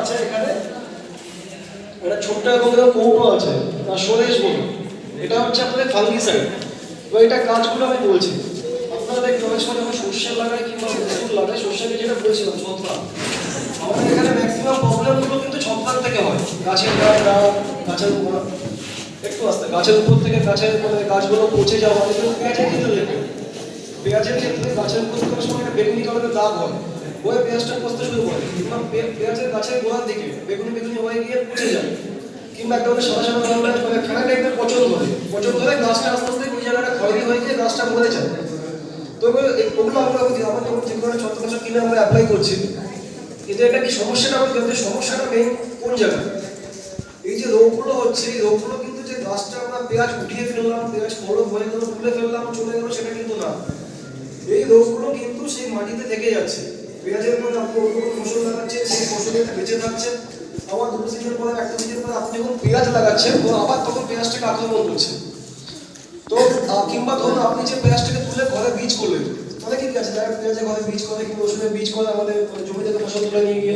আছে এখানে একটা ছোট্ট এবং কৌটো আছে সোরেশ বলুন, এটা হচ্ছে আপনাদের ফাঙ্গিসাইড। এবার এটা কাজগুলো আমি বলছি। আপনারা দেখতে অনেক সময় যখন সর্ষে লাগায় কিংবা রসুন লাগায়, সর্ষেকে যেটা বলছিলাম ছত্রাক, আমাদের এখানে ম্যাক্সিমাম প্রবলেমগুলো কিন্তু ছত্রাক থেকে হয়। গাছের গাছের উপর একটু আস্তে, গাছের উপর থেকে গাছের গাছগুলো পচে যাওয়া, এগুলো পেঁয়াজের ক্ষেত্রে দেখবে। পেঁয়াজের ক্ষেত্রে গাছের উপর থেকে সময় একটা বেগুনি কালারের দাগ হয়, হয়ে পেঁয়াজটা পচতে শুরু করে, কিংবা পেঁয়াজের গাছের গোড়ার দিকে বেগুনি বেগুনি হয়ে গিয়ে পচে যায়, কিংবা একটা সাদা সাদা ফেনা টাইপের পচন ধরে গাছটা আস্তে আস্তে ওই জায়গাটা খয়রি হয়ে গিয়ে গাছটা মরে যায়। তো ওগুলো আমরা যখন যে কোনো ছত্রাকনাশক কিনে আমরা অ্যাপ্লাই করছি, কিন্তু এটা কি সমস্যাটা আমাদের সমস্যাটা মেইন কোন জায়গায়? এই যে রোগগুলো হচ্ছে, এই রোগগুলো কিন্তু যে গাছটা আমরা পেঁয়াজ উঠিয়ে ফেললাম, পেঁয়াজ ফলক হয়ে গেল, তুলে ফেললাম, চলে গেল, সেটা কিন্তু না। এই রোগগুলো কিন্তু সেই মাটিতে থেকে যাচ্ছে। পেঁয়াজের মধ্যে আপনি অন্য কোনো ফসল লাগাচ্ছেন, সেই ফসলটা বেঁচে থাকছে, আবার দুটো সিজন পরে একটা সিজন পরে আপনি যখন পেঁয়াজ লাগাচ্ছেন, আবার তখন পেঁয়াজটাকে আক্রমণ করছে। তো কিংবা ধরুন আপনি যে পেঁয়াজটাকে তুলে ঘরে বীজ করলেন, তাহলে কি আছে, যারা পেঁয়াজের ঘরে বীজ করে কিংবা রসুনের বীজ করে আমাদের জমি থেকে ফসল তুলে নিয়ে গিয়ে